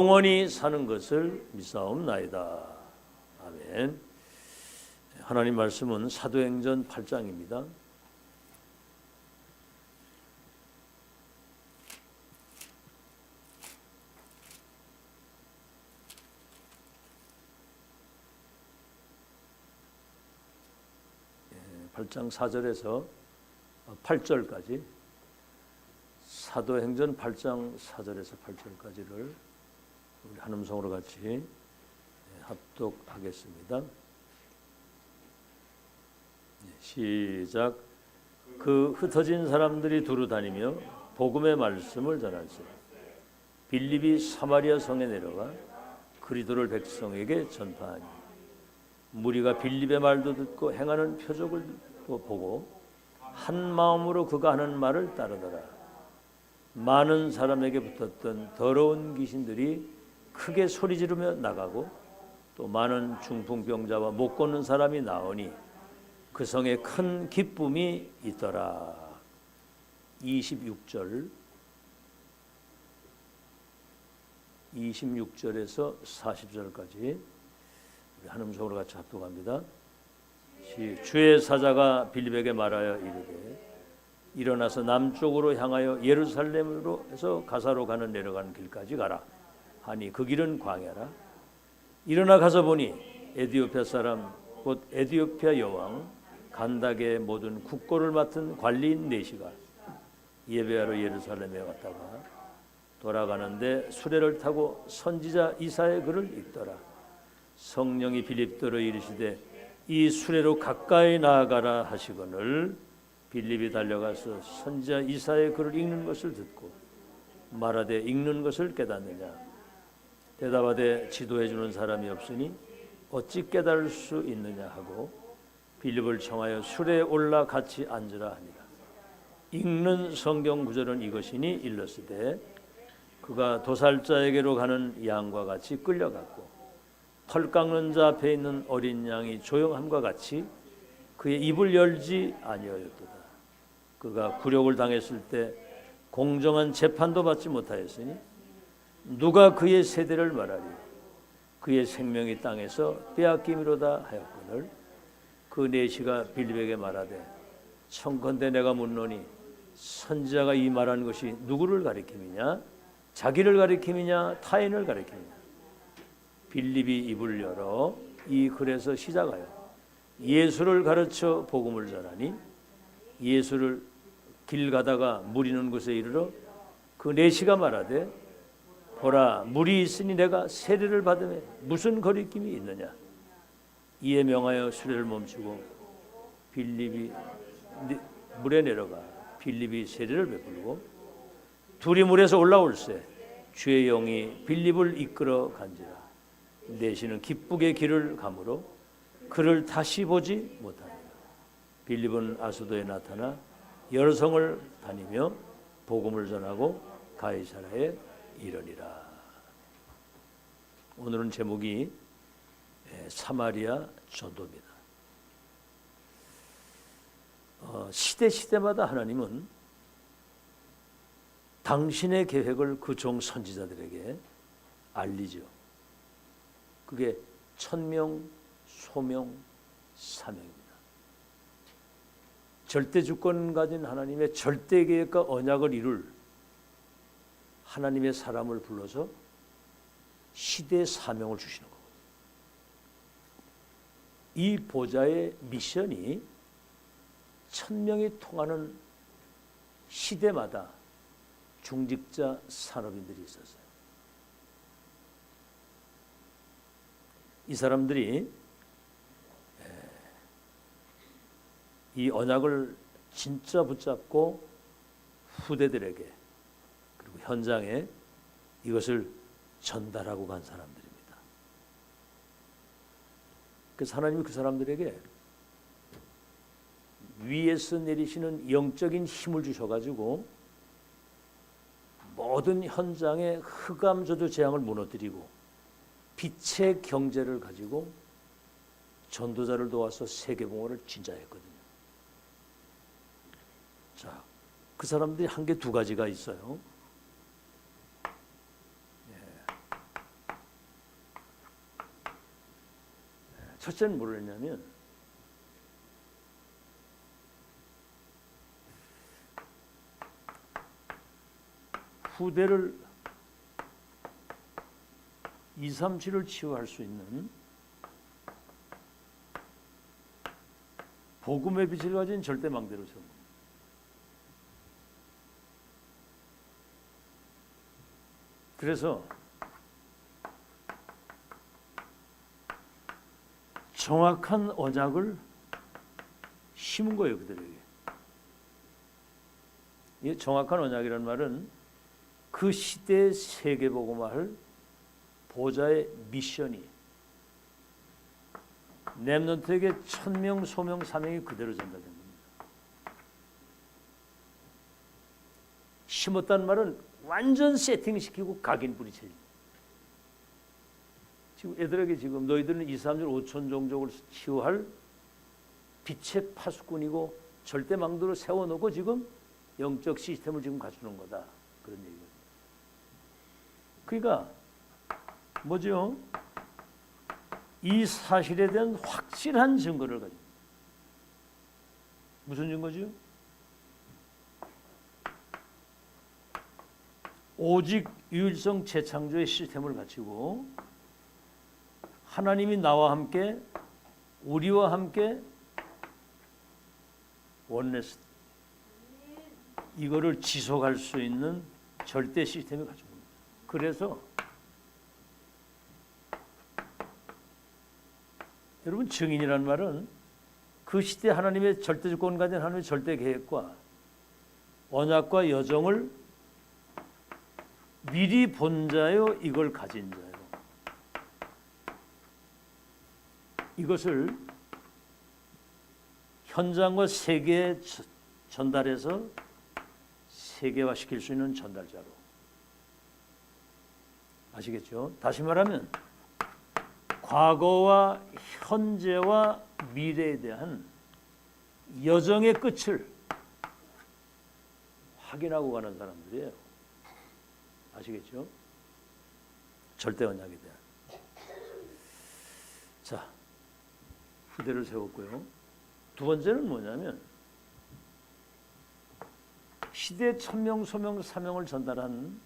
영원히 사는 것을 믿사옵나이다. 아멘. 하나님 말씀은 사도행전 8장입니다. 예, 8장 4절에서 8절까지 사도행전 8장 4절에서 8절까지를 우리 한음성으로 같이 합독하겠습니다. 시작. 그 흩어진 사람들이 두루 다니며 복음의 말씀을 전할세. 빌립이 사마리아 성에 내려가 그리스도를 백성에게 전파하니 무리가 빌립의 말도 듣고 행하는 표적을 보고 한 마음으로 그가 하는 말을 따르더라. 많은 사람에게 붙었던 더러운 귀신들이 크게 소리 지르며 나가고 또 많은 중풍병자와 못 걷는 사람이 나오니 그 성에 큰 기쁨이 있더라. 26절에서 40절까지 우리 한음성으로 같이 합독합니다. 주의 사자가 빌립에게 말하여 이르되 일어나서 남쪽으로 향하여 예루살렘으로 해서 가사로 가는 내려가는 길까지 가라 하니 그 길은 광야라. 일어나 가서 보니 에디오피아 사람 곧 에디오피아 여왕 간닥의 모든 국고를 맡은 관리인 네시가 예배하러 예루살렘에 왔다가 돌아가는데 수레를 타고 선지자 이사야의 글을 읽더라. 성령이 빌립더러 이르시되 이 수레로 가까이 나아가라 하시거늘 빌립이 달려가서 선지자 이사야의 글을 읽는 것을 듣고 말하되 읽는 것을 깨닫느냐. 대답하되 지도해 주는 사람이 없으니 어찌 깨달을 수 있느냐 하고 빌립을 청하여 수레에 올라 같이 앉으라 하니라. 읽는 성경 구절은 이것이니 일렀으되 그가 도살자에게로 가는 양과 같이 끌려갔고 털 깎는 자 앞에 있는 어린 양이 조용함과 같이 그의 입을 열지 아니하였도다. 그가 굴욕을 당했을 때 공정한 재판도 받지 못하였으니 누가 그의 세대를 말하리. 그의 생명이 땅에서 빼앗김이로다 하였거늘 그 네시가 빌립에게 말하되 청컨대 내가 묻노니 선지자가 이 말한 것이 누구를 가리킴이냐 자기를 가리킴이냐 타인을 가리킴이냐. 빌립이 입을 열어 이 글에서 시작하여 예수를 가르쳐 복음을 전하니 예수를 길 가다가 무리는 곳에 이르러 그 네시가 말하되 보라 물이 있으니 내가 세례를 받으매 무슨 거리낌이 있느냐. 이에 명하여 수레를 멈추고 빌립이 물에 내려가 빌립이 세례를 베풀고 둘이 물에서 올라올세 주의 영이 빌립을 이끌어 간지라. 네시는 기쁘게 길을 가므로 그를 다시 보지 못하니라. 빌립은 아수도에 나타나 여러 성을 다니며 복음을 전하고 가이사라에 이르니라. 오늘은 제목이 사마리아 전도입니다. 시대마다 하나님은 당신의 계획을 그 종 선지자들에게 알리죠. 그게 천명, 소명, 사명입니다. 절대 주권 가진 하나님의 절대 계획과 언약을 이룰 하나님의 사람을 불러서 시대의 사명을 주시는 거거든요. 이 보좌의 미션이 천명이 통하는 시대마다 중직자 산업인들이 있었어요. 이 사람들이 이 언약을 진짜 붙잡고 후대들에게 그리고 현장에 이것을 전달하고 간 사람들입니다. 그래서 하나님이 그 사람들에게 위에서 내리시는 영적인 힘을 주셔가지고 모든 현장의 흑암저주 재앙을 무너뜨리고 빛의 경제를 가지고 전도자를 도와서 세계봉헌을 진짜했거든요. 자, 그 사람들이 한 개 두 가지가 있어요. 첫째는 뭘 했냐면 후대를 237을 치유할 수 있는 복음의 빛을 가진 절대망대로 세운 겁니다. 그래서 정확한 언약을 심은 거예요, 그들에게. 이 정확한 언약이라는 말은 그 시대의 세계복음화를 보좌의 미션이 렘넌트에게 천명, 소명, 사명이 그대로 전달된 겁니다. 심었다는 말은 완전 세팅시키고 각인 뿌리쳐요. 지금 애들에게 지금 너희들은 2, 3일 5천 종족을 치유할 빛의 파수꾼이고 절대 망도로 세워놓고 지금 영적 시스템을 지금 갖추는 거다. 그런 얘기예요. 그러니까 뭐죠? 이 사실에 대한 확실한 증거를 가지고 무슨 증거죠? 오직 유일성 재창조의 시스템을 갖추고 하나님이 나와 함께 우리와 함께 원네스 이거를 지속할 수 있는 절대 시스템을 가지고 있습니다. 그래서 여러분 증인이라는 말은 그 시대 하나님의 절대주권 가진 하나님의 절대 계획과 언약과 여정을 미리 본 자요 이걸 가진 자요. 이것을 현장과 세계에 전달해서 세계화시킬 수 있는 전달자로. 아시겠죠? 다시 말하면 과거와 현재와 미래에 대한 여정의 끝을 확인하고 가는 사람들이에요. 아시겠죠? 절대 언약에 대한. 자, 후대를 세웠고요. 두 번째는 뭐냐면 시대 천명, 소명, 사명을 전달한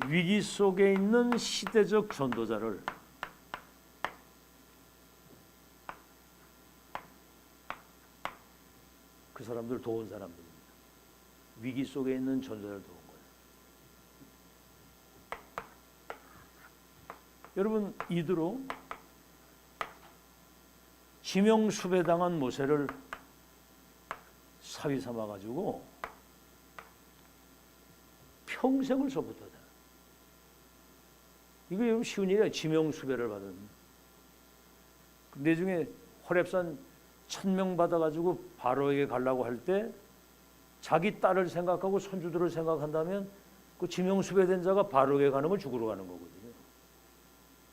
위기 속에 있는 시대적 전도자를 그 사람들 도운 사람들입니다. 위기 속에 있는 전도자를 도운 거예요. 여러분 이두로 지명수배당한 모세를 사위 삼아가지고 평생을 서붙었다. 이거 여러분 쉬운 일이야. 지명수배를 받은. 내중에 호렙산 1000명 받아가지고 바로에게 가려고 할 때 자기 딸을 생각하고 손주들을 생각한다면 그 지명수배된 자가 바로에게 가는 건 죽으러 가는 거거든요.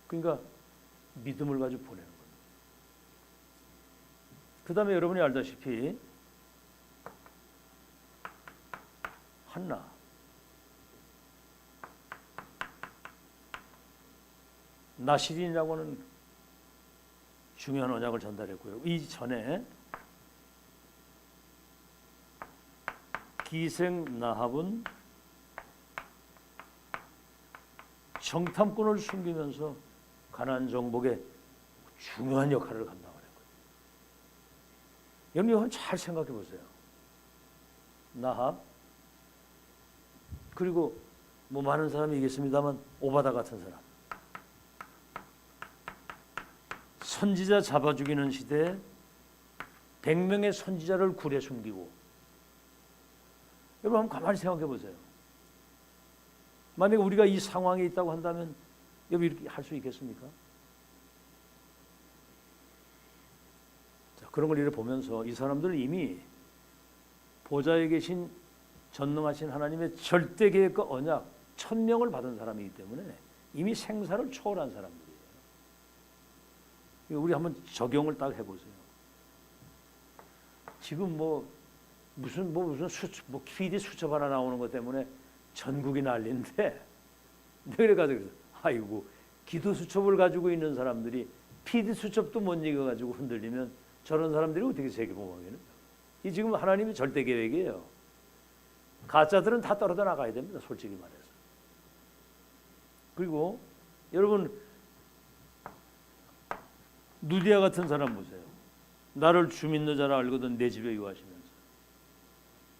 그러니까 믿음을 가지고 보내는 거예요. 그 다음에 여러분이 알다시피 한나 나시린이라고 하는 중요한 언약을 전달했고요. 이 전에 기생 나합은 정탐꾼을 숨기면서 가나안 정복에 중요한 역할을 감당하는 거예요. 여러분 잘 생각해 보세요. 나합 그리고 뭐 많은 사람이 있겠습니다만 오바다 같은 사람. 선지자 잡아 죽이는 시대에 100명의 선지자를 굴에 숨기고 여러분 한번 가만히 생각해 보세요. 만약에 우리가 이 상황에 있다고 한다면 여러분 이렇게 할 수 있겠습니까? 자, 그런 걸 이렇게 보면서 이 사람들은 이미 보좌에 계신 전능하신 하나님의 절대 계획과 언약 1000명을 받은 사람이기 때문에 이미 생사를 초월한 사람들이에요. 우리 한번 적용을 딱 해보세요. 지금 무슨 PD 수첩 하나 나오는 것 때문에 전국이 난리인데 내가 그래가지고 아이고 기도 수첩을 가지고 있는 사람들이 PD 수첩도 못 읽어가지고 흔들리면 저런 사람들이 어떻게 세계복음하겠는가? 이 지금 하나님의 절대 계획이에요. 가짜들은 다 떨어져 나가야 됩니다. 솔직히 말해서. 그리고 여러분 누디아 같은 사람 보세요. 나를 주 믿는 자라 알거든 내 집에 유하시면서.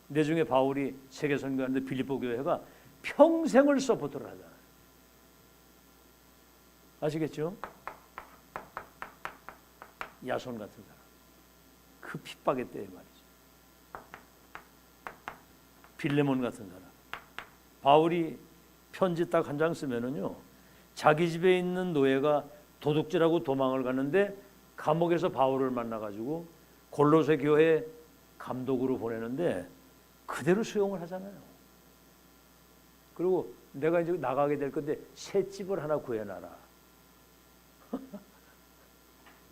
내 중에 바울이 세계 선교하는데 빌립보 교회가 평생을 서포트를 하잖아요. 아시겠죠? 야손 같은 사람. 그 핍박의 때에 말이죠. 빌레몬 같은 사람. 바울이 편지 딱 한 장 쓰면은요. 자기 집에 있는 노예가 도둑질하고 도망을 가는데 감옥에서 바울을 만나가지고 골로새 교회 감독으로 보내는데 그대로 수용을 하잖아요. 그리고 내가 이제 나가게 될 건데 새 집을 하나 구해놔라.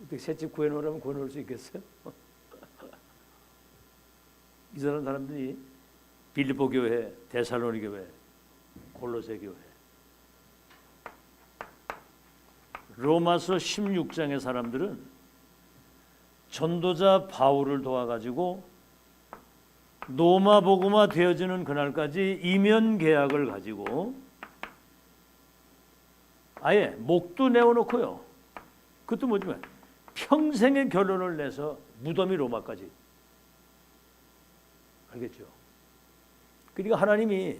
어떻게 새 집 구해놓으라면 구해놓을 수 있겠어요? 이 사람들이 빌립보 교회, 데살로니 교회, 골로새 교회, 로마서 16장의 사람들은 전도자 바울을 도와가지고 로마 복음화 되어지는 그날까지 이면 계약을 가지고 아예 목도 내어놓고요. 그것도 뭐지만 평생의 결론을 내서 무덤이 로마까지. 알겠죠? 그러니까 하나님이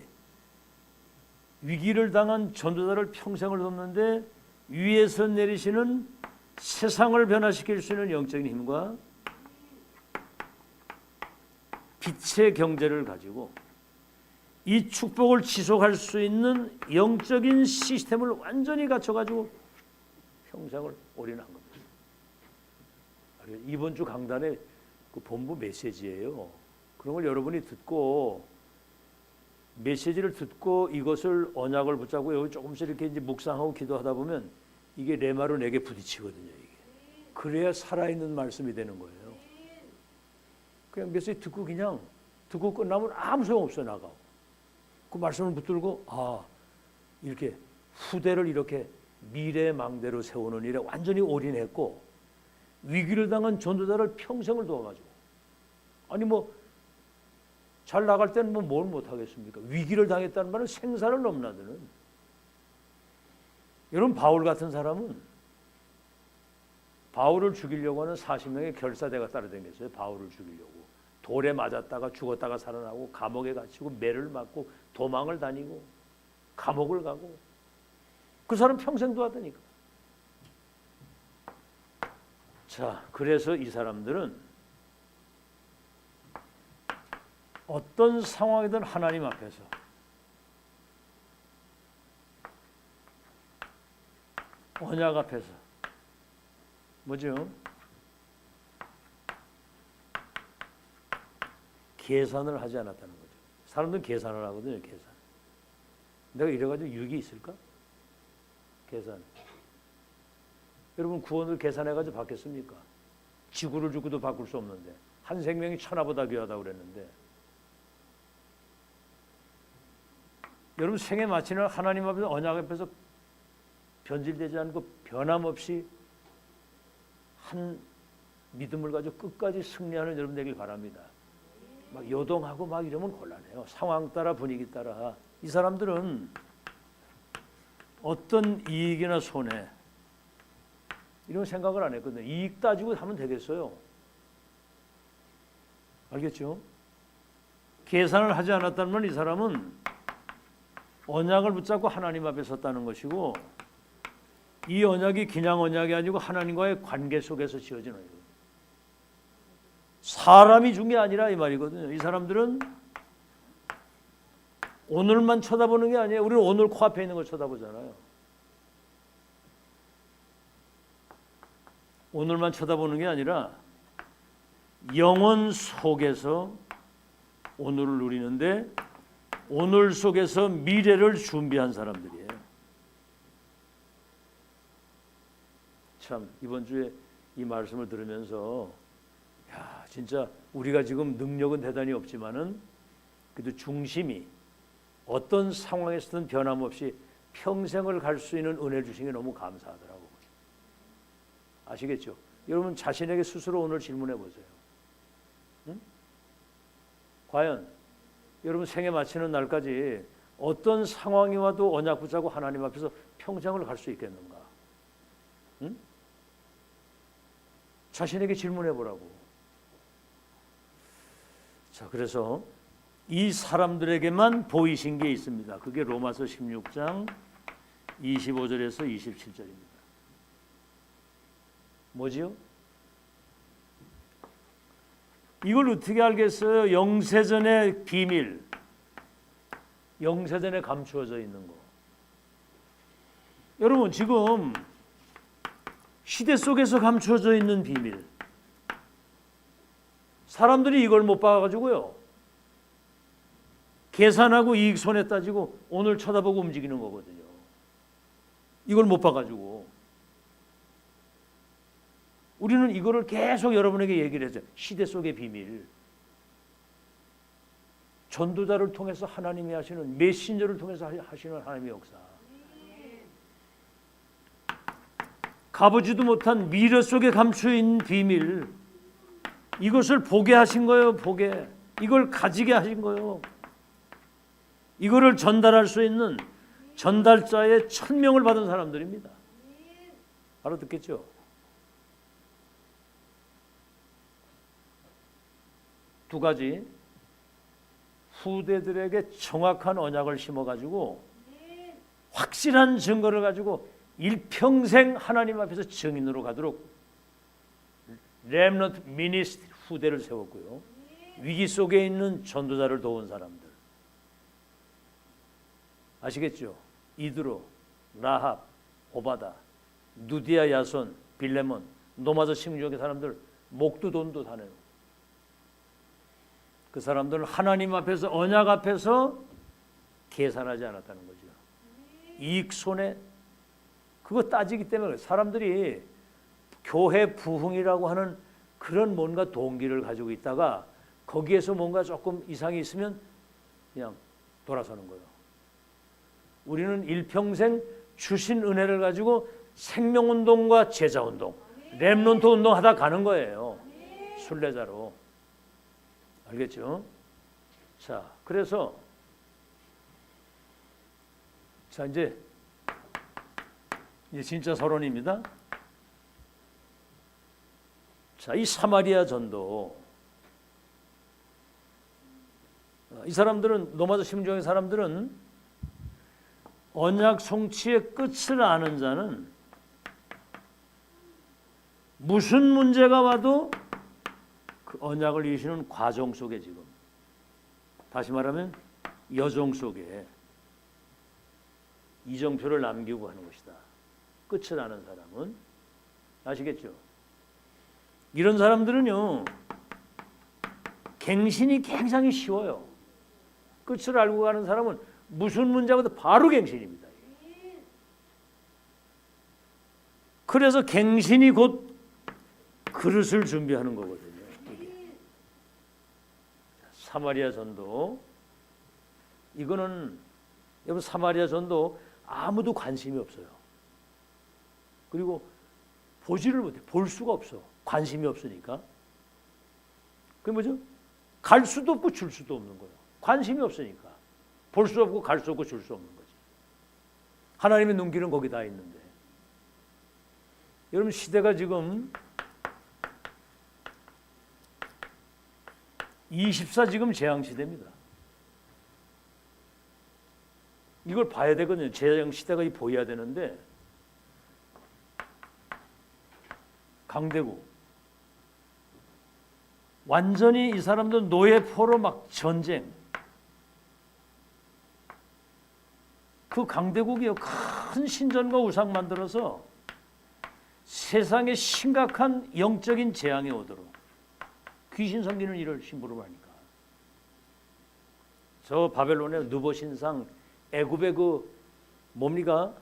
위기를 당한 전도자를 평생을 돕는데 위에서 내리시는 세상을 변화시킬 수 있는 영적인 힘과 빛의 경제를 가지고 이 축복을 지속할 수 있는 영적인 시스템을 완전히 갖춰가지고 평생을 올인한 겁니다. 이번 주 강단의 그 본부 메시지예요. 그런 걸 여러분이 듣고 메시지를 듣고 이것을 언약을 붙잡고 여기 조금씩 이렇게 이제 묵상하고 기도하다 보면 이게 레마로 내게 부딪히거든요. 이게. 그래야 살아있는 말씀이 되는 거예요. 그냥 메시지 듣고 그냥 듣고 끝나면 아무 소용 없어 나가고 그 말씀을 붙들고 이렇게 후대를 이렇게 미래망대로 세우는 일에 완전히 올인했고 위기를 당한 전도자를 평생을 도와가지고 아니 뭐 잘 나갈 때는 뭐 뭘 못하겠습니까? 위기를 당했다는 말은 생사를 넘나드는. 여러분 바울 같은 사람은 바울을 죽이려고 하는 40명의 결사대가 따라다녔어요. 바울을 죽이려고. 돌에 맞았다가 죽었다가 살아나고 감옥에 갇히고 매를 맞고 도망을 다니고 감옥을 가고 그 사람 평생 도왔다니까. 자, 그래서 이 사람들은 어떤 상황이든 하나님 앞에서 언약 앞에서 뭐죠? 계산을 하지 않았다는 거죠. 사람들은 계산을 하거든요. 계산. 내가 이래가지고 유익이 있을까? 계산. 여러분 구원을 계산해가지고 받겠습니까? 지구를 주고도 바꿀 수 없는데 한 생명이 천하보다 귀하다고 그랬는데 여러분 생애 마치는 하나님 앞에서 언약 앞에서 변질되지 않고 변함없이 한 믿음을 가지고 끝까지 승리하는 여러분 되길 바랍니다. 막 요동하고 막 이러면 곤란해요. 상황 따라 분위기 따라. 이 사람들은 어떤 이익이나 손해 이런 생각을 안 했거든요. 이익 따지고 하면 되겠어요. 알겠죠? 계산을 하지 않았다는 건 이 사람은 언약을 붙잡고 하나님 앞에 섰다는 것이고 이 언약이 그냥 언약이 아니고 하나님과의 관계 속에서 지어진 언약이에요. 사람이 준 게 아니라 이 말이거든요. 이 사람들은 오늘만 쳐다보는 게 아니에요. 우리는 오늘 코앞에 있는 걸 쳐다보잖아요. 오늘만 쳐다보는 게 아니라 영원 속에서 오늘을 누리는데 오늘 속에서 미래를 준비한 사람들이에요. 참 이번 주에 이 말씀을 들으면서 야 진짜 우리가 지금 능력은 대단히 없지만은 그래도 중심이 어떤 상황에서든 변함없이 평생을 갈 수 있는 은혜 주신 게 너무 감사하더라고. 아시겠죠? 여러분 자신에게 스스로 오늘 질문해 보세요. 응? 과연 여러분 생애 마치는 날까지 어떤 상황이 와도 언약 붙잡고 하나님 앞에서 평생을 갈 수 있겠는가? 응? 자신에게 질문해 보라고. 자, 그래서 이 사람들에게만 보이신 게 있습니다. 그게 로마서 16장 25절에서 27절입니다. 뭐지요? 이걸 어떻게 알겠어요? 영세전의 비밀, 영세전에 감추어져 있는 거. 여러분 지금 시대 속에서 감추어져 있는 비밀, 사람들이 이걸 못 봐가지고요, 계산하고 이익 손해 따지고 오늘 쳐다보고 움직이는 거거든요. 이걸 못 봐가지고 우리는 이거를 계속 여러분에게 얘기를 해줘요. 시대 속의 비밀, 전도자를 통해서 하나님이 하시는, 메신저를 통해서 하시는 하나님의 역사, 가보지도 못한 미래 속에 감추인 비밀, 이것을 보게 하신 거예요. 보게, 이걸 가지게 하신 거예요. 이거를 전달할 수 있는 전달자의 천명을 받은 사람들입니다. 알아듣겠죠? 두 가지, 후대들에게 정확한 언약을 심어가지고 확실한 증거를 가지고 일평생 하나님 앞에서 증인으로 가도록 렘넌트 미니스트리 후대를 세웠고요. 위기 속에 있는 전도자를 도운 사람들. 아시겠죠? 이드로, 라합, 오바다, 누디아 야손, 빌레몬, 노마저 식민지의 사람들 목도 돈도 다 내고, 그 사람들은 하나님 앞에서, 언약 앞에서 계산하지 않았다는 거죠. 이익 손해 그거 따지기 때문에 사람들이 교회 부흥이라고 하는 그런 뭔가 동기를 가지고 있다가 거기에서 뭔가 조금 이상이 있으면 그냥 돌아서는 거예요. 우리는 일평생 주신 은혜를 가지고 생명운동과 제자운동, 렘넌트 운동하다 가는 거예요. 순례자로. 알겠죠? 자, 그래서 자 이제 진짜 서론입니다. 자, 이 사마리아 전도, 이 사람들은, 노마저 심정의 사람들은 언약 성취의 끝을 아는 자는 무슨 문제가 와도 그 언약을 이루시는 과정 속에, 지금 다시 말하면 여정 속에 이정표를 남기고 하는 것이다. 끝을 아는 사람은. 아시겠죠? 이런 사람들은요, 갱신이 굉장히 쉬워요. 끝을 알고 가는 사람은 무슨 문제가 와도 바로 갱신입니다. 그래서 갱신이 곧 그릇을 준비하는 거거든요. 이게. 사마리아 전도, 이거는 여러분 사마리아 전도 아무도 관심이 없어요. 그리고 보지를 못해. 볼 수가 없어. 관심이 없으니까. 그게 뭐죠? 갈 수도 없고 줄 수도 없는 거예요. 관심이 없으니까. 볼 수 없고 갈 수 없고 줄 수 없는 거지. 하나님의 눈길은 거기 다 있는데. 여러분 시대가 지금 24 지금 재앙시대입니다. 이걸 봐야 되거든요. 재앙시대가 보여야 되는데, 강대국 완전히 이 사람들 노예포로 막 전쟁, 그 강대국이요 큰 신전과 우상 만들어서 세상에 심각한 영적인 재앙이 오도록 귀신 섬기는 일을 심부름을 하니까. 저 바벨론의 누보 신상, 애굽의 그 뭡니까?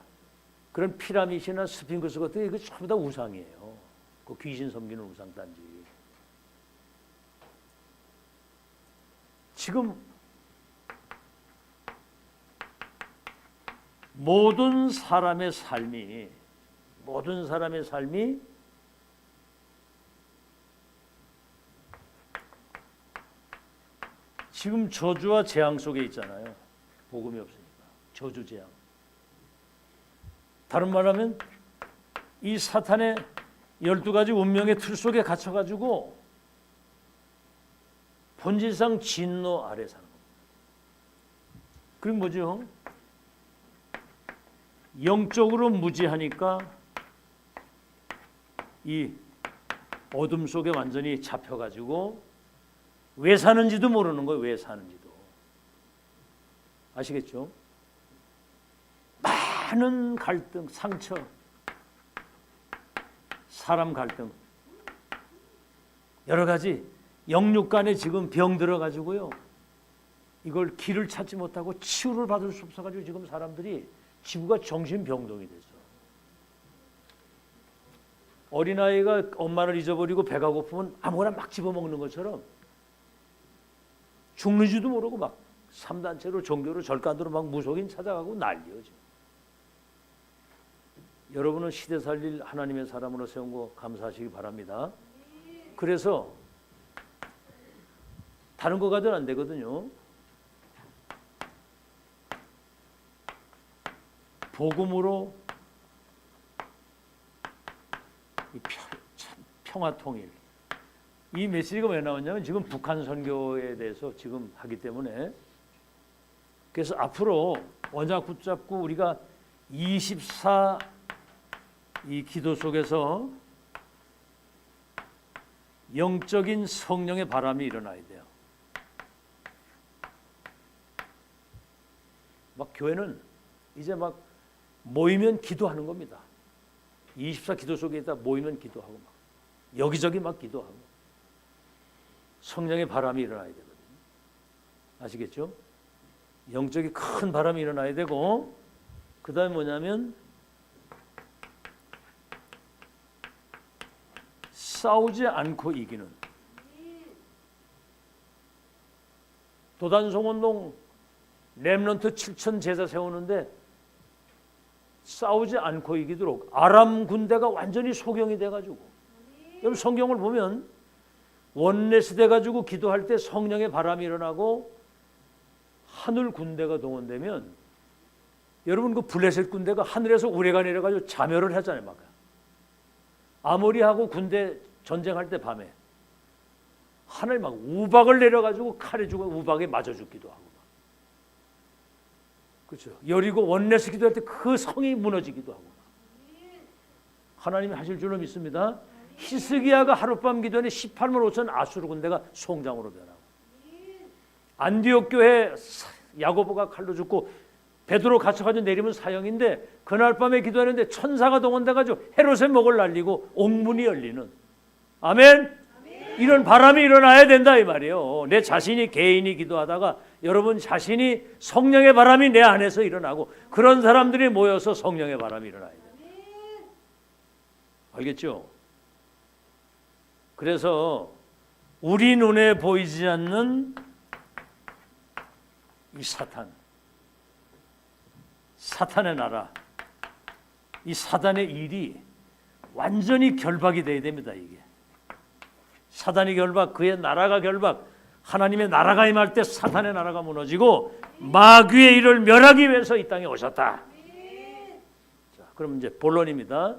그런 피라미드나 스핑크스 같은 게 전부 다 우상이에요. 그 귀신 섬기는 우상 단지. 지금 모든 사람의 삶이 지금 저주와 재앙 속에 있잖아요. 복음이 없으니까 저주 재앙. 다른 말하면 이 사탄의 12가지 운명의 틀 속에 갇혀가지고 본질상 진노 아래 사는 겁니다. 그게 뭐죠? 영적으로 무지하니까 이 어둠 속에 완전히 잡혀가지고 왜 사는지도 모르는 거예요. 왜 사는지도. 아시겠죠? 많은 갈등, 상처, 사람 갈등, 여러 가지 영육 간에 지금 병 들어가지고요. 이걸 길을 찾지 못하고 치유를 받을 수 없어가지고 지금 사람들이 지구가 정신병동이 됐어. 어린아이가 엄마를 잊어버리고 배가 고프면 아무거나 막 집어먹는 것처럼 죽는지도 모르고 막 3단체로 종교로 절간으로 막 무속인 찾아가고 난리요. 지금. 여러분은 시대 살릴 하나님의 사람으로 세운 거 감사하시기 바랍니다. 그래서 다른 거 가져는 안 되거든요. 복음으로 이 평화 통일. 이 메시지가 왜 나왔냐면 지금 북한 선교에 대해서 지금 하기 때문에 그래서 앞으로 언약 붙잡고 우리가 24 이 기도 속에서 영적인 성령의 바람이 일어나야 돼요. 막 교회는 이제 막 모이면 기도하는 겁니다. 24 기도 속에 있다 모이면 기도하고 막 여기저기 막 기도하고 성령의 바람이 일어나야 되거든요. 아시겠죠? 영적인 큰 바람이 일어나야 되고 그 다음에 뭐냐면 싸우지 않고 이기는. 도단송원동 렘넌트 7천 제자 세우는데 싸우지 않고 이기도록 아람 군대가 완전히 소경이 돼가지고 여러분 성경을 보면 원내스 돼가지고 기도할 때 성령의 바람이 일어나고 하늘 군대가 동원되면 여러분 그 블레셋 군대가 하늘에서 우레가 내려가지고 자멸을 했잖아요. 막 아모리하고 군대 전쟁할 때 밤에 하늘 막 우박을 내려가지고 칼에 죽어 우박에 맞아 죽기도 하고 그렇죠. 여리고 원내스 기도할 때 그 성이 무너지기도 하고 하나님이 하실 줄로 믿습니다. 히스기야가 하룻밤 기도에 18만 5천 아수르 군대가 송장으로 변하고 안디옥 교회 야고보가 칼로 죽고 베드로 갇혀가지고 내리면 사형인데 그날 밤에 기도하는데 천사가 동원돼가지고 헤롯의 목을 날리고 옥문이 열리는 아멘. 이런 바람이 일어나야 된다 이 말이에요. 내 자신이 개인이 기도하다가 여러분 자신이 성령의 바람이 내 안에서 일어나고 그런 사람들이 모여서 성령의 바람이 일어나야 돼요. 알겠죠? 그래서 우리 눈에 보이지 않는 이 사탄의 나라, 이 사단의 일이 완전히 결박이 돼야 됩니다. 이게 사단이 결박, 그의 나라가 결박, 하나님의 나라가 임할 때 사탄의 나라가 무너지고 마귀의 일을 멸하기 위해서 이 땅에 오셨다. 자, 그럼 이제 본론입니다.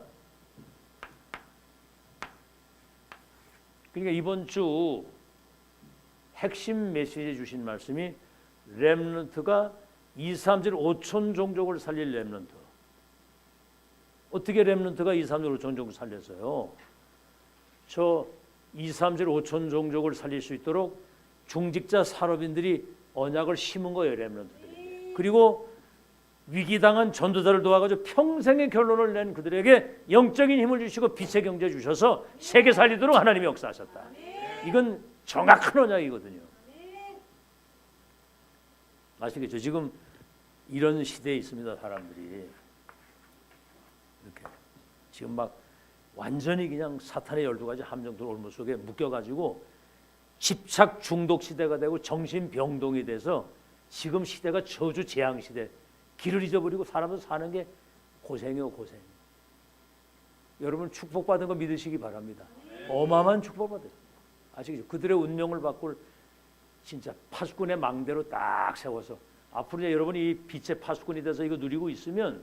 그러니까 이번 주 핵심 메시지 주신 말씀이 렘넌트가 2, 3, 7, 5천 종족을 살릴 렘넌트. 어떻게 렘넌트가 2, 3, 7, 5천 종족을 살렸어요? 저 2, 3, 7, 5천 종족을 살릴 수 있도록 중직자 산업인들이 언약을 심은 거예요. 렘넌트들이. 그리고 위기당한 전도자를 도와가지고 평생의 결론을 낸 그들에게 영적인 힘을 주시고 빛의 경제 주셔서 세계 살리도록 하나님이 역사하셨다. 이건 정확한 언약이거든요. 아시겠죠? 지금 이런 시대에 있습니다. 사람들이 이렇게 지금 막 완전히 그냥 사탄의 12가지 함정들 올무 속에 묶여가지고 집착 중독 시대가 되고 정신병동이 돼서 지금 시대가 저주 재앙 시대, 길을 잊어버리고 사람은 사는 게 고생이요, 고생. 여러분 축복받은 거 믿으시기 바랍니다. 어마어마한 축복받아요. 아시겠죠? 그들의 운명을 바꿀 진짜 파수꾼의 망대로 딱 세워서 앞으로 이제 여러분이 이 빛의 파수꾼이 돼서 이거 누리고 있으면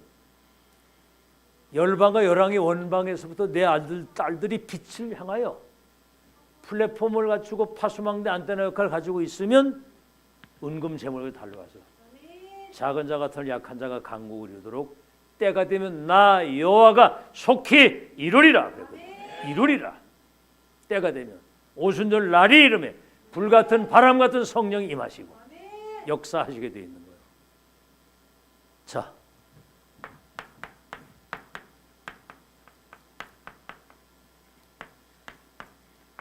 열방과 열왕의 원방에서부터 내 아들, 딸들이 빛을 향하여 플랫폼을 갖추고 파수망대 안테나 역할을 가지고 있으면 은금 재물을 달려와서 작은 자 같은 약한 자가 강국을 이루도록 때가 되면 나 여호와가 속히 이루리라. 이루리라. 때가 되면 오순절 날이 이름에 불같은 바람 같은 성령이 임하시고 역사하시게 되어 있는 거예요. 자,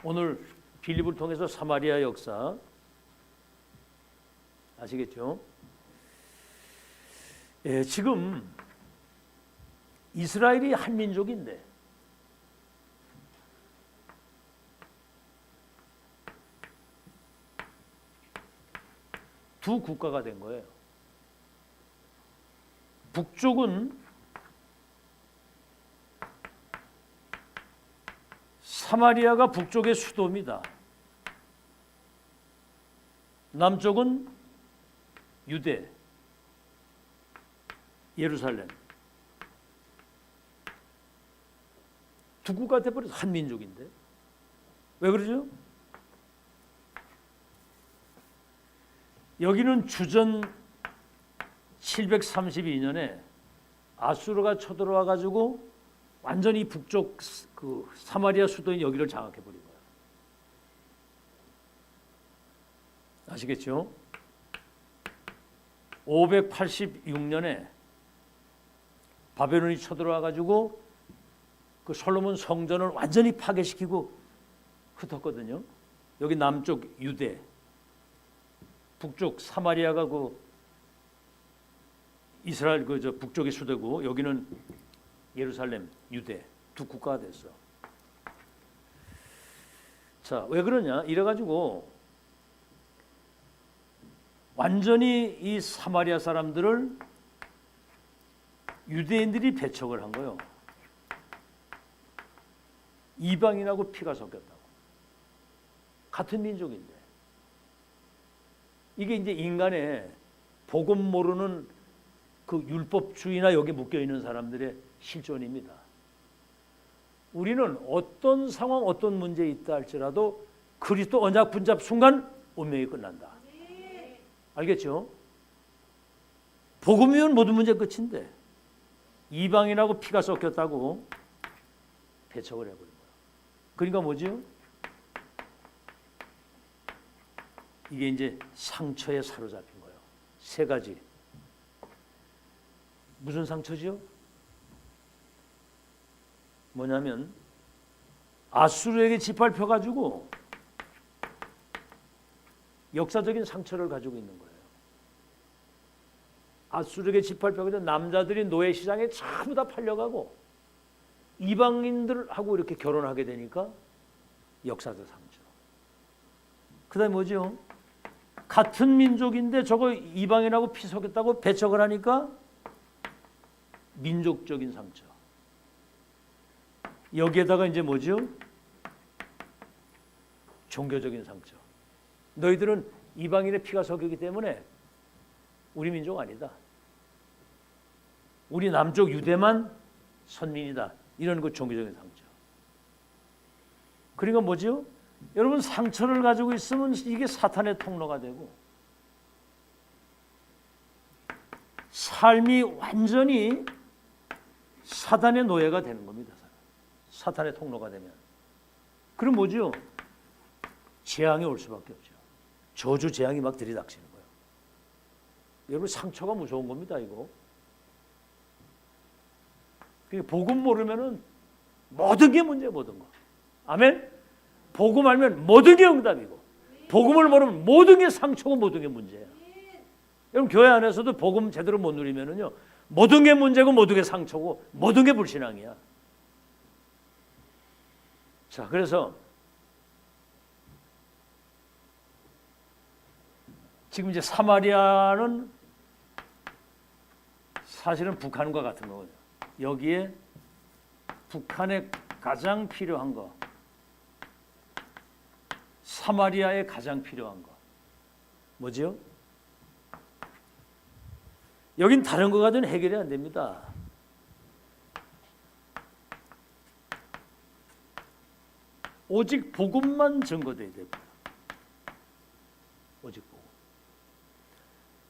오늘 빌립을 통해서 사마리아 역사 아시겠죠? 예, 지금 이스라엘이 한 민족인데 두 국가가 된 거예요. 북쪽은 사마리아가 북쪽의 수도입니다. 남쪽은 유대, 예루살렘. 두 국가가 돼버려서 한 민족인데 왜 그러죠? 여기는 주전 732년에 아수르가 쳐들어와 가지고 완전히 북쪽 그 사마리아 수도인 여기를 장악해 버린 거예요. 아시겠죠? 586년에 바벨론이 쳐들어와 가지고 그 솔로몬 성전을 완전히 파괴시키고 흩었거든요. 여기 남쪽 유대, 북쪽 사마리아가 그 이스라엘 그 저 북쪽의 수도고 여기는 예루살렘, 유대 두 국가가 됐어. 자, 왜 그러냐? 이래 가지고 완전히 이 사마리아 사람들을 유대인들이 배척을 한 거예요. 이방인하고 피가 섞였다고. 같은 민족인데. 이게 이제 인간의 복음 모르는 그 율법주의나 여기 묶여 있는 사람들의 실존입니다. 우리는 어떤 상황, 어떤 문제에 있다 할지라도 그리스도 언약 분잡 순간 운명이 끝난다. 알겠죠? 복음이면 모든 문제 끝인데 이방인하고 피가 섞였다고 배척을 해버린 거예요. 그러니까 뭐죠? 이게 이제 상처에 사로잡힌 거예요. 세 가지. 무슨 상처죠? 뭐냐면 아수르에게 짓밟혀가지고 역사적인 상처를 가지고 있는 거예요. 아수르에게 짓밟혀가지고 남자들이 노예 시장에 전부 다 팔려가고 이방인들하고 이렇게 결혼하게 되니까 역사적 상처. 그 다음에 뭐죠? 같은 민족인데 저거 이방인하고 피 섞였다고 배척을 하니까 민족적인 상처. 여기에다가 이제 뭐죠? 종교적인 상처. 너희들은 이방인의 피가 섞이기 때문에 우리 민족 아니다. 우리 남쪽 유대만 선민이다. 이런 그 종교적인 상처. 그러니까 뭐죠? 여러분 상처를 가지고 있으면 이게 사탄의 통로가 되고 삶이 완전히 사단의 노예가 되는 겁니다. 사탄의 통로가 되면. 그럼 뭐죠? 재앙이 올 수밖에 없죠. 저주 재앙이 막 들이닥치는 거예요. 여러분 상처가 무서운 겁니다. 이거. 복음 모르면은 모든 게 문제예요. 모든 거. 아멘? 복음 알면 모든 게 응답이고 복음을 모르면 모든 게 상처고 모든 게 문제예요. 여러분 교회 안에서도 복음 제대로 못 누리면은요 모든 게 문제고 모든 게 상처고 모든 게 불신앙이야. 자, 그래서 지금 이제 사마리아는 사실은 북한과 같은 거거든요. 여기에 북한에 가장 필요한 거, 사마리아에 가장 필요한 거 뭐지요? 여긴 다른 거 가지고는 해결이 안 됩니다. 오직 복음만 증거돼야 됩니다. 오직 복음.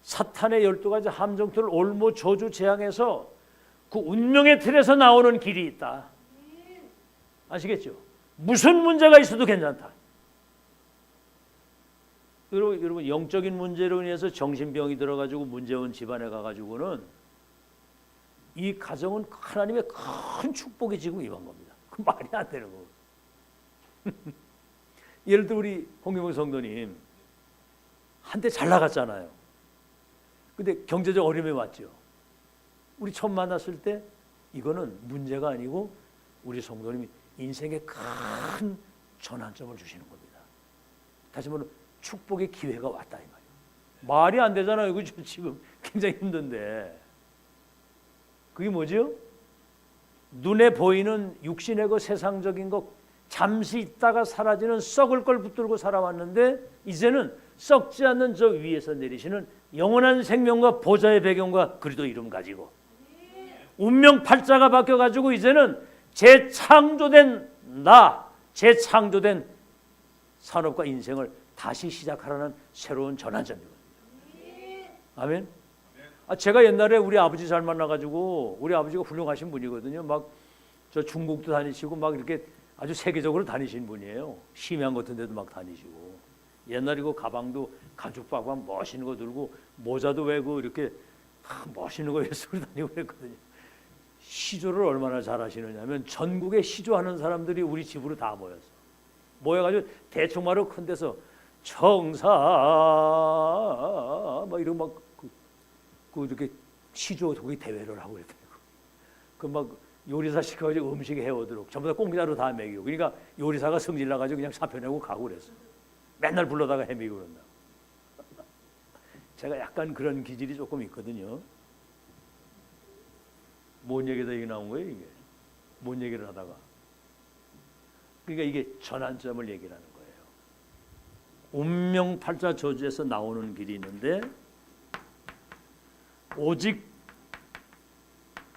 사탄의 12가지 함정틀을 올무 저주 재앙에서 그 운명의 틀에서 나오는 길이 있다. 아시겠죠? 무슨 문제가 있어도 괜찮다. 여러분 영적인 문제로 인해서 정신병이 들어가지고 문제 온 집안에 가가지고는 이 가정은 하나님의 큰 축복이 지금 임한 겁니다. 그 말이 안 되는 거예요. 예를 들어 우리 홍경봉 성도님 한때 잘 나갔잖아요. 근데 경제적 어려움이 왔죠. 우리 처음 만났을 때 이거는 문제가 아니고 우리 성도님이 인생에 큰 전환점을 주시는 겁니다. 다시 말하면 축복의 기회가 왔다 이 말이에요. 말이 안 되잖아요. 그죠? 지금 굉장히 힘든데 그게 뭐죠? 눈에 보이는 육신의 그 세상적인 것 잠시 있다가 사라지는 썩을 걸 붙들고 살아왔는데 이제는 썩지 않는 저 위에서 내리시는 영원한 생명과 보좌의 배경과 그리스도 이름 가지고 운명 팔자가 바뀌어가지고 이제는 재창조된 재창조된 산업과 인생을 다시 시작하라는 새로운 전환점이거든요. 아멘. 제가 옛날에 우리 아버지 잘 만나가지고 우리 아버지가 훌륭하신 분이거든요. 막 저 중국도 다니시고 막 이렇게 아주 세계적으로 다니신 분이에요. 심양 같은 데도 막 다니시고 옛날이고 가방도 가죽 가방 멋있는 거 들고 모자도 외고 이렇게 멋있는 거 쓰고 다니고 그랬거든요. 시조를 얼마나 잘하시느냐면 전국에 시조하는 사람들이 우리 집으로 다 모여가지고 대충 말로 큰 데서 청사 막 이런 막 이렇게 시조 거기 대회를 하고 이렇게 막 요리사 시켜가지고 음식 해오도록 전부 다 공짜로 다 먹이고 그러니까 요리사가 성질 나가지고 그냥 사표 내고 가고 그랬어. 맨날 불러다가 헤매고 그런다. 제가 약간 그런 기질이 조금 있거든요. 뭔 얘기다 이게 나온 거예요 이게? 뭔 얘기를 하다가 그러니까 이게 전환점을 얘기를 하는 거예요. 운명팔자 저주에서 나오는 길이 있는데 오직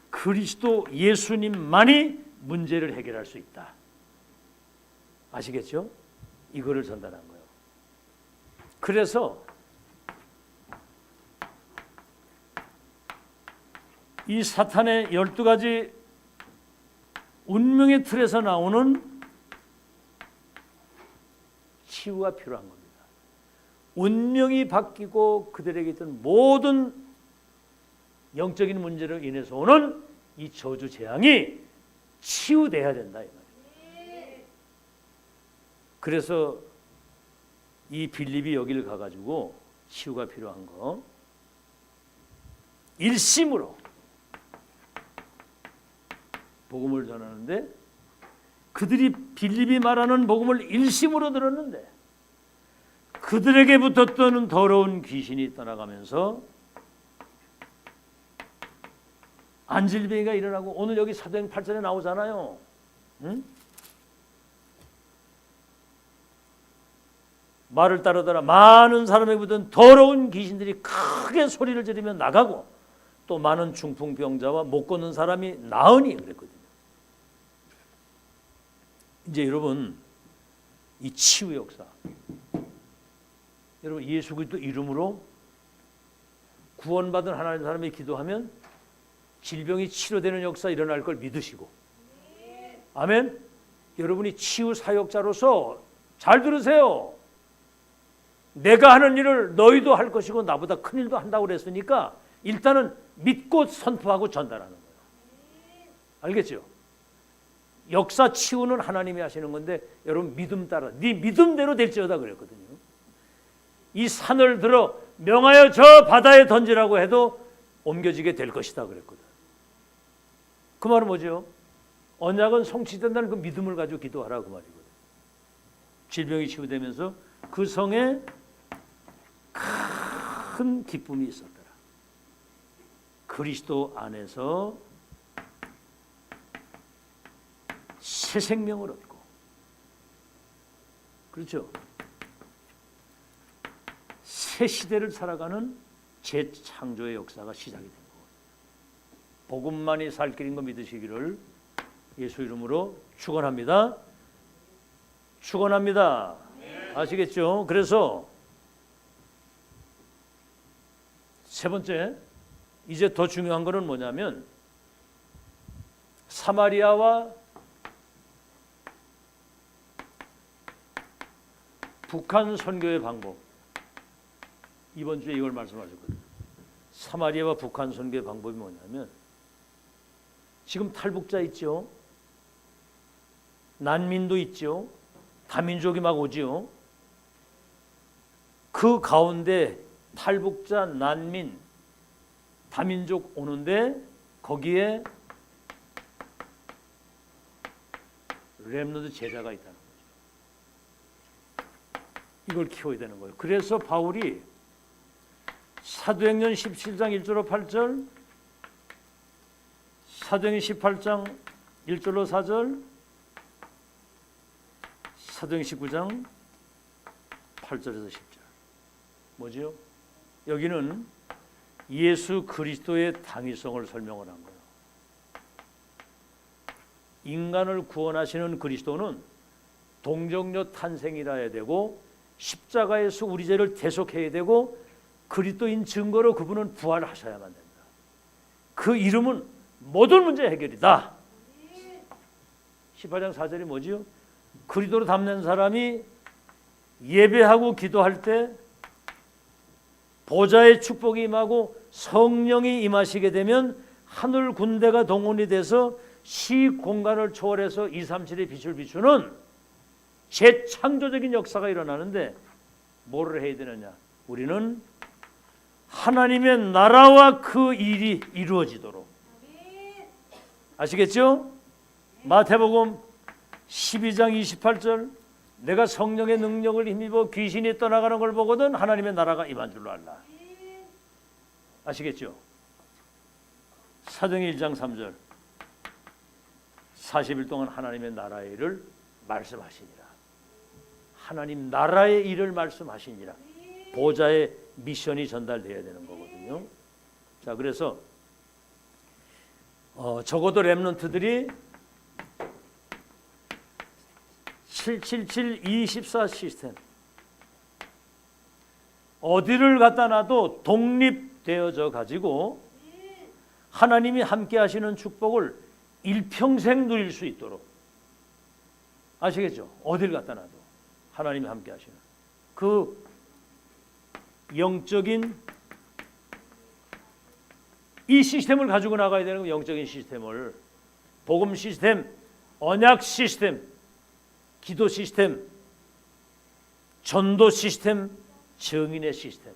그리스도 예수님만이 문제를 해결할 수 있다. 아시겠죠? 이거를 전달한 거예요. 그래서 이 사탄의 12가지 운명의 틀에서 나오는 치유가 필요한 겁니다. 운명이 바뀌고 그들에게 있던 모든 영적인 문제로 인해서 오는 이 저주 재앙이 치유돼야 된다 이 말이에요. 그래서 이 빌립이 여기를 가가지고 치유가 필요한 거 일심으로 복음을 전하는데 그들이 빌립이 말하는 복음을 일심으로 들었는데 그들에게 붙었던 더러운 귀신이 떠나가면서 안질병이가 일어나고 오늘 여기 사도행 8절에 나오잖아요. 응? 말을 따르더라 많은 사람에게 붙은 더러운 귀신들이 크게 소리를 지르며 나가고 또 많은 중풍병자와 못 걷는 사람이 나으니 그랬거든요. 이제 여러분 이 치유 역사 여러분 예수 그리스도 이름으로 구원받은 하나님 사람이 기도하면 질병이 치료되는 역사 일어날 걸 믿으시고 아멘. 여러분이 치유 사역자로서 잘 들으세요. 내가 하는 일을 너희도 할 것이고 나보다 큰 일도 한다고 그랬으니까 일단은 믿고 선포하고 전달하는 거예요. 알겠죠? 역사 치유는 하나님이 하시는 건데 여러분 믿음 따라 네 믿음대로 될지어다 그랬거든요. 이 산을 들어 명하여 저 바다에 던지라고 해도 옮겨지게 될 것이다 그랬거든. 그 말은 뭐죠? 언약은 성취된다는 그 믿음을 가지고 기도하라 그 말이거든. 질병이 치유되면서 그 성에 큰 기쁨이 있었더라. 그리스도 안에서 새 생명을 얻고, 그렇죠? 새 시대를 살아가는 재창조의 역사가 시작이 된 거예요. 복음만이 살 길인 거 믿으시기를 예수 이름으로 축원합니다. 축원합니다. 아시겠죠? 그래서 세 번째, 이제 더 중요한 거는 뭐냐면 사마리아와 북한 선교의 방법. 이번 주에 이걸 말씀하셨거든요. 사마리아와 북한 선교의 방법이 뭐냐면, 지금 탈북자 있죠, 난민도 있죠, 다민족이 막 오죠. 그 가운데 탈북자, 난민, 다민족 오는데 거기에 렘넌트 제자가 있다는 거죠. 이걸 키워야 되는 거예요. 그래서 바울이 사도행전 17장 1절로 8절, 사도행전 18장 1절로 4절, 사도행전 19장 8절에서 10절. 뭐지요? 여기는 예수 그리스도의 당위성을 설명을 한 거예요. 인간을 구원하시는 그리스도는 동정녀 탄생이라 해야 되고, 십자가에서 우리 죄를 대속해야 되고, 그리스도인 증거로 그분은 부활하셔야만 된다. 그 이름은 모든 문제 해결이다. 18장 4절이 뭐지요? 그리스도로 담는 사람이 예배하고 기도할 때 보좌의 축복이 임하고 성령이 임하시게 되면 하늘 군대가 동원이 돼서 시 공간을 초월해서 237의 빛을 비추는 재창조적인 역사가 일어나는데, 뭐를 해야 되느냐? 우리는 하나님의 나라와 그 일이 이루어지도록. 아시겠죠? 마태복음 12장 28절, 내가 성령의 능력을 힘입어 귀신이 떠나가는 걸 보거든 하나님의 나라가 임한 줄로 알라. 아시겠죠? 사도행전 1장 3절, 40일 동안 하나님의 나라의 일을 말씀하시니라. 하나님 나라의 일을 말씀하시니라. 보좌의 미션이 전달돼야 되는 거거든요. 자, 그래서 적어도 렘넌트들이 777-24 시스템, 어디를 갖다 놔도 독립되어져 가지고 하나님이 함께 하시는 축복을 일평생 누릴 수 있도록. 아시겠죠? 어디를 갖다 놔도 하나님이 함께 하시는 그 영적인 이 시스템을 가지고 나가야 되는 거예요. 영적인 시스템을. 복음 시스템, 언약 시스템, 기도 시스템, 전도 시스템, 정인의 시스템.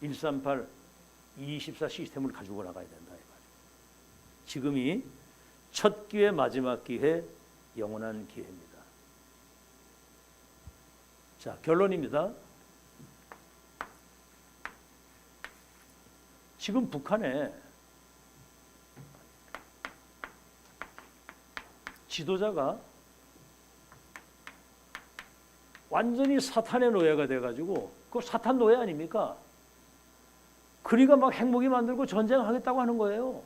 138, 24 시스템을 가지고 나가야 된다. 지금이 첫 기회, 마지막 기회, 영원한 기회입니다. 자, 결론입니다. 지금 북한에 지도자가 완전히 사탄의 노예가 돼가지고, 그 사탄 노예 아닙니까? 그리가 막 핵무기 만들고 전쟁하겠다고 하는 거예요.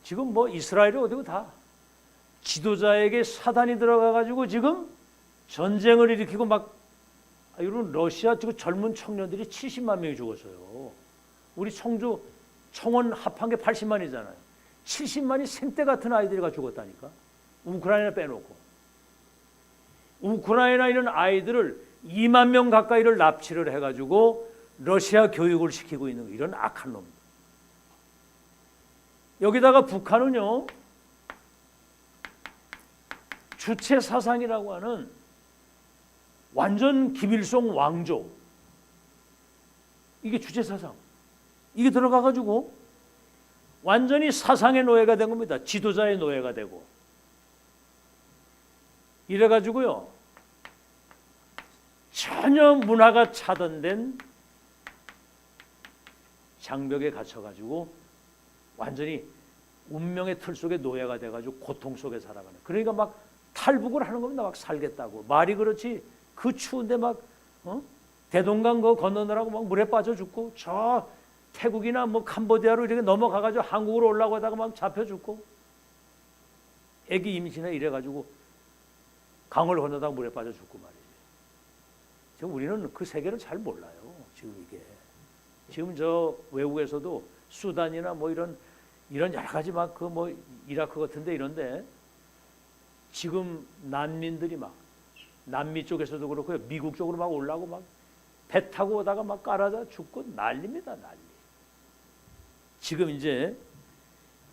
지금 뭐 이스라엘이 어디고 다 지도자에게 사단이 들어가가지고 지금 전쟁을 일으키고 막, 이런 러시아 지금 젊은 청년들이 70만 명이 죽었어요. 우리 청주 청원 합한 게 80만이잖아요. 70만이 생떼 같은 아이들이 죽었다니까. 우크라이나 빼놓고. 우크라이나 있는 아이들을 2만 명 가까이를 납치를 해가지고 러시아 교육을 시키고 있는 이런 악한 놈. 여기다가 북한은요, 주체 사상이라고 하는 완전 김일성 왕조, 이게 주체 사상, 이게 들어가가지고 완전히 사상의 노예가 된 겁니다. 지도자의 노예가 되고. 이래가지고요, 전혀 문화가 차단된 장벽에 갇혀가지고 완전히 운명의 틀 속에 노예가 돼가지고 고통 속에 살아가는. 그러니까 막 탈북을 하는 겁니다. 막 살겠다고. 말이 그렇지. 그 추운데 막 대동강 거 건너느라고 막 물에 빠져 죽고, 저 태국이나 뭐 캄보디아로 이렇게 넘어가가지고 한국으로 올라가다가 막 잡혀 죽고, 애기 임신해 이래가지고 강을 건너다가 물에 빠져 죽고 말이지. 지금 우리는 그 세계를 잘 몰라요. 지금 이게 지금 저 외국에서도 수단이나 뭐 이런 여러 가지 막 그 뭐 이라크 같은데 이런데 지금 난민들이 막 남미 쪽에서도 그렇고요, 미국 쪽으로 막 올라오고 막 배 타고 오다가 막 깔아다 죽고 난리입니다, 난리. 지금 이제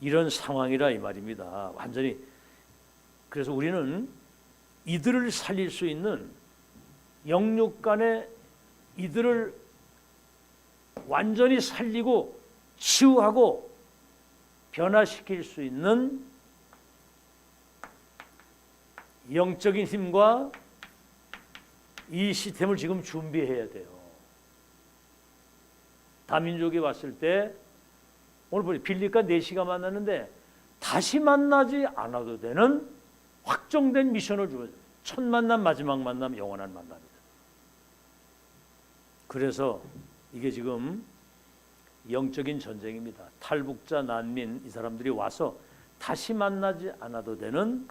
이런 상황이라 이 말입니다. 완전히. 그래서 우리는 이들을 살릴 수 있는 영육 간에 이들을 완전히 살리고 치유하고 변화시킬 수 있는 영적인 힘과 이 시스템을 지금 준비해야 돼요. 다민족이 왔을 때 오늘 보니 빌립과 4시가 만났는데 다시 만나지 않아도 되는 확정된 미션을 주어요. 첫 만남, 마지막 만남, 영원한 만남이다. 그래서 이게 지금 영적인 전쟁입니다. 탈북자, 난민 이 사람들이 와서 다시 만나지 않아도 되는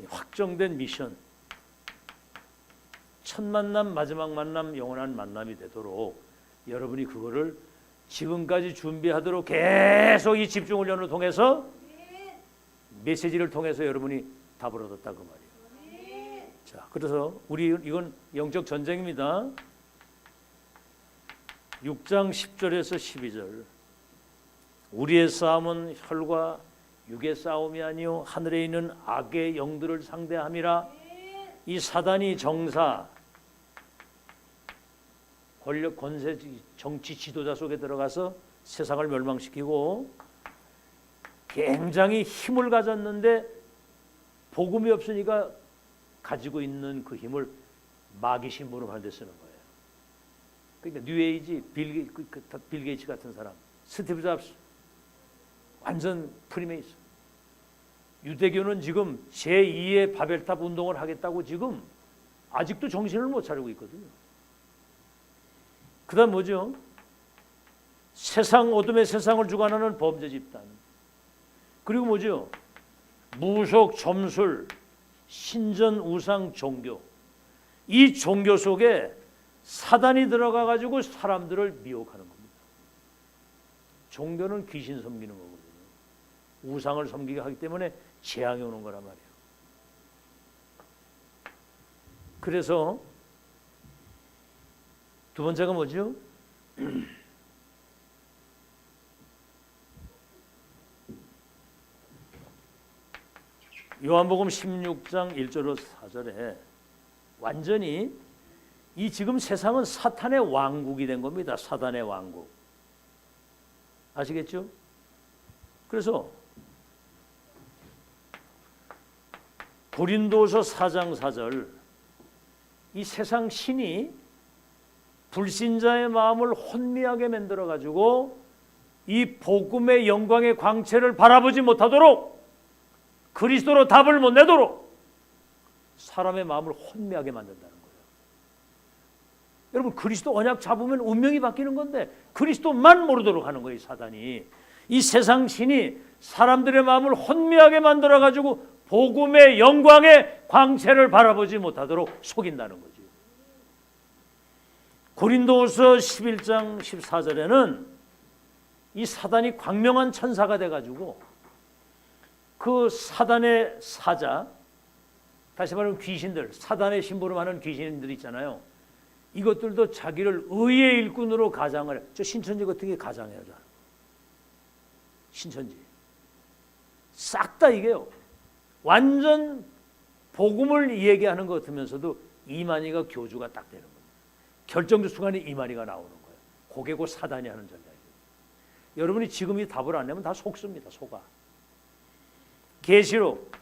확정된 미션, 첫 만남, 마지막 만남, 영원한 만남이 되도록 여러분이 그거를 지금까지 준비하도록 계속 이 집중훈련을 통해서 메시지를 통해서 여러분이 답을 얻었다 그 말이에요. 자, 그래서 우리 이건 영적 전쟁입니다. 6장 10절에서 12절. 우리의 싸움은 혈과 육의 싸움이 아니요 하늘에 있는 악의 영들을 상대함이라. 이 사단이 정사, 권력, 권세, 정치 지도자 속에 들어가서 세상을 멸망시키고 굉장히 힘을 가졌는데 복음이 없으니까 가지고 있는 그 힘을 마귀 신분으로 하는 데 쓰는 거예요. 그러니까 뉴에이지, 빌 게이츠 같은 사람, 스티브 잡스 완전 프리메이슨. 유대교는 지금 제2의 바벨탑 운동을 하겠다고 지금 아직도 정신을 못 차리고 있거든요. 그 다음 뭐죠? 세상, 어둠의 세상을 주관하는 범죄 집단. 그리고 뭐죠? 무속, 점술, 신전, 우상, 종교. 이 종교 속에 사단이 들어가 가지고 사람들을 미혹하는 겁니다. 종교는 귀신 섬기는 거거든요. 우상을 섬기게 하기 때문에 재앙이 오는 거란 말이에요. 그래서 두 번째가 뭐죠? 요한복음 16장 1절로 4절에 완전히 이 지금 세상은 사탄의 왕국이 된 겁니다. 사단의 왕국. 아시겠죠? 그래서 고린도서 4장 4절, 이 세상 신이 불신자의 마음을 혼미하게 만들어 가지고 이 복음의 영광의 광채를 바라보지 못하도록, 그리스도로 답을 못 내도록 사람의 마음을 혼미하게 만든다는 거예요. 여러분, 그리스도 언약 잡으면 운명이 바뀌는 건데 그리스도만 모르도록 하는 거예요. 사단이, 이 세상 신이 사람들의 마음을 혼미하게 만들어 가지고 복음의 영광의 광채를 바라보지 못하도록 속인다는 거죠. 고린도후서 11장 14절에는 이 사단이 광명한 천사가 돼가지고 그 사단의 사자, 다시 말하면 귀신들, 사단의 심부름 하는 귀신들 있잖아요. 이것들도 자기를 의의 일꾼으로 가장을 해요. 저 신천지 같은 게 가장해요. 신천지 싹 다 이게요. 완전 복음을 얘기하는 것 같으면서도 이만희가 교주가 딱 되는 거예요. 결정적 순간에 이만희가 나오는 거예요. 그게 곧 사단이 하는 전략이에요. 여러분이 지금 이 답을 안 내면 다 속습니다. 속아. 계시록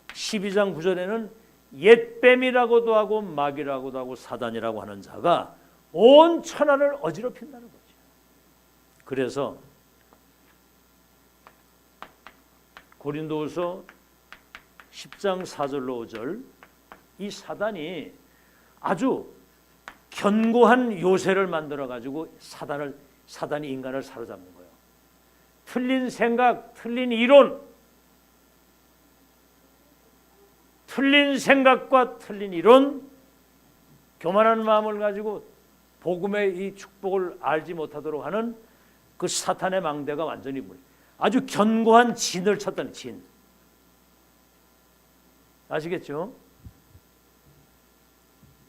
12장 9절에는 옛뱀이라고도 하고 마귀라고도 하고 사단이라고 하는 자가 온 천하를 어지럽힌다는 거죠. 그래서 고린도후서 10장 4절로 5절 이 사단이 아주 견고한 요새를 만들어 가지고 사단이 인간을 사로잡는 거예요. 틀린 생각, 틀린 이론, 틀린 생각과 틀린 이론, 교만한 마음을 가지고 복음의 이 축복을 알지 못하도록 하는 그 사탄의 망대가 완전히 아주 견고한 진을 쳤다는 진. 아시겠죠?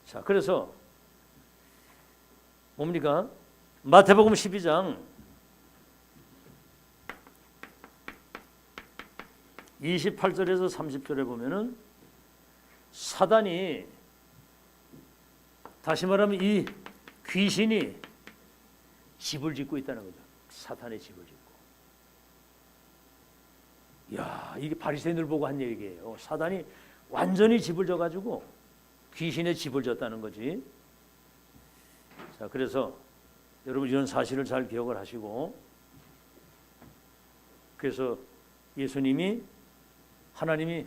자, 그래서 뭡니까? 마태복음 12장 28절에서 30절에 보면은 사단이, 다시 말하면 이 귀신이 집을 짓고 있다는 거죠. 사탄의 집을 짓고. 이야, 이게 바리새인들 보고 한 얘기예요. 사단이 완전히 집을 져가지고 귀신의 집을 졌다는 거지. 자, 그래서 여러분 이런 사실을 잘 기억을 하시고, 그래서 하나님이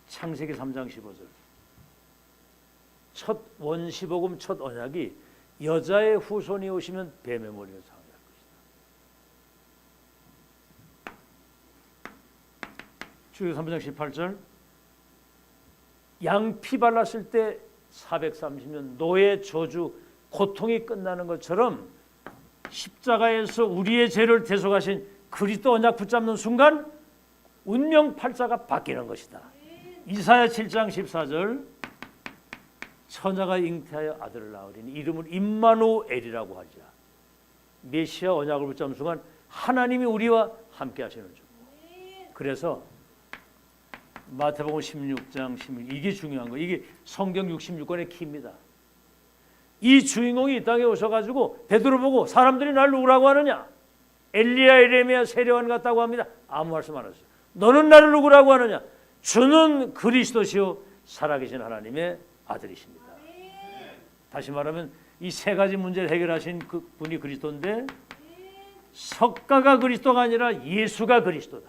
창세기 3장 15절 첫 원시복음 첫 언약이 여자의 후손이 오시면 뱀의 머리를 상할 것이다. 출애굽기 3장 18절 양 피 발랐을 때 430년 노예 저주 고통이 끝나는 것처럼 십자가에서 우리의 죄를 대속하신 그리스도 언약 붙잡는 순간 운명 팔자가 바뀌는 것이다. 이사야 7장 14절 처녀가 잉태하여 아들을 낳으리니 이름을 임마누엘이라고 하자. 메시아 언약을 붙잡는 순간 하나님이 우리와 함께 하시는 중. 그래서 마태복음 16장 16 이게 중요한 거. 이게 성경 66권의 키입니다. 이 주인공이 이 땅에 오셔가지고 베드로 보고 사람들이 날 누구라고 하느냐? 엘리야, 에레미야, 세례요한 같다고 합니다. 아무 말씀 안 하셨어요. 너는 나를 누구라고 하느냐? 주는 그리스도시요 살아계신 하나님의 아들이십니다. 다시 말하면 이 세 가지 문제를 해결하신 그 분이 그리스도인데 석가가 그리스도가 아니라 예수가 그리스도다.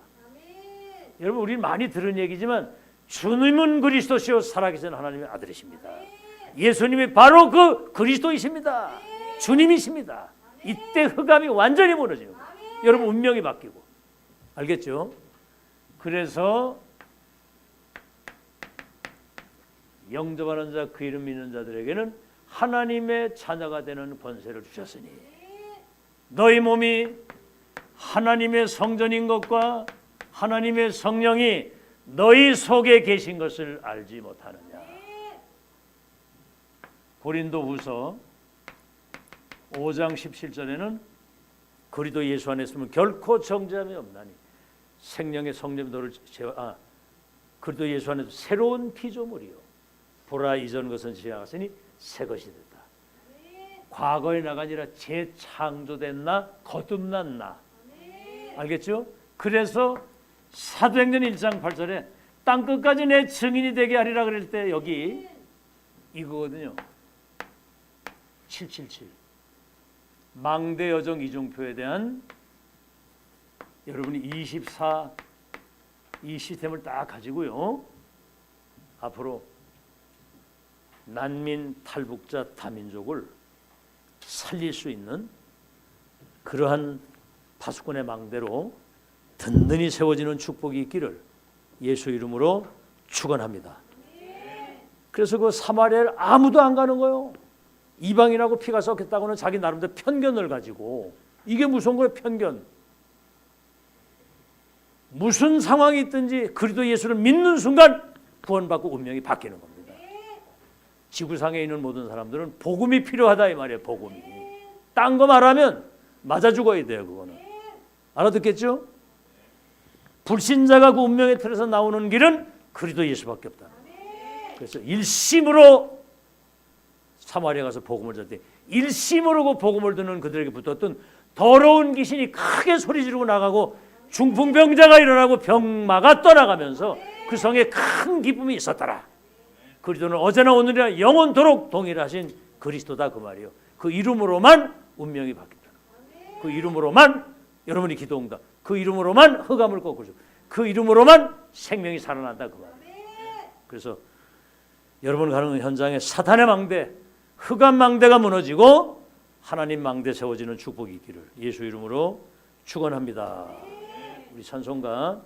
여러분 우리는 많이 들은 얘기지만 주님은 그리스도시요 살아계신 하나님의 아들이십니다. 예수님이 바로 그 그리스도이십니다. 주님이십니다. 이때 흑암이 완전히 무너지는 거예요. 여러분 운명이 바뀌고. 알겠죠? 그래서 영접하는 자 그 이름 믿는 자들에게는 하나님의 자녀가 되는 권세를 주셨으니 너희 몸이 하나님의 성전인 것과 하나님의 성령이 너희 속에 계신 것을 알지 못하느냐. 고린도후서 5장 17절에는 그리스도 예수 안에 있으면 결코 정죄함이 없나니 생명의 성령 너를 그리스도 예수 안에서 새로운 피조물이요 보라 이전 것은 지나갔으니 새 것이 됐다. 과거에 나가 아니라 재창조된 나 거듭난 나. 알겠죠? 그래서 사도행전 1장 8절에 땅끝까지 내 증인이 되게 하리라 그럴 때 여기 이거거든요. 777 망대 여정 이중표에 대한 여러분이 24 이 시스템을 딱 가지고요. 앞으로 난민, 탈북자, 다민족을 살릴 수 있는 그러한 파수꾼의 망대로 든든히 세워지는 축복이 있기를 예수 이름으로 축원합니다. 그래서 그 사마리아를 아무도 안 가는 거예요. 이방인하고 피가 섞였다고는 자기 나름대로 편견을 가지고. 이게 무서운 거예요. 편견. 무슨 상황이 있든지 그리스도 예수를 믿는 순간 구원받고 운명이 바뀌는 겁니다. 지구상에 있는 모든 사람들은 복음이 필요하다 이 말이에요. 복음이. 딴 거 말하면 맞아 죽어야 돼요. 그거는. 알아듣겠죠? 불신자가 그 운명의 틀에서 나오는 길은 그리스도 예수밖에 없다. 그래서 일심으로 사마리아 가서 복음을 전때 일심으로 그 복음을 듣는 그들에게 붙었던 더러운 귀신이 크게 소리 지르고 나가고 중풍병자가 일어나고 병마가 떠나가면서 그 성에 큰 기쁨이 있었더라. 그리스도는 어제나 오늘이나 영원토록 동일하신 그리스도다 그 말이에요. 그 이름으로만 운명이 바뀐다. 그 이름으로만 여러분이 기도한다. 그 이름으로만 흑암을 꺾어줘. 그 이름으로만 생명이 살아난다 그 말이에요. 그래서 여러분 가는 현장에 사탄의 망대, 흑암 망대가 무너지고 하나님 망대 세워지는 축복이 있기를 예수 이름으로 축원합니다. 우리 찬송가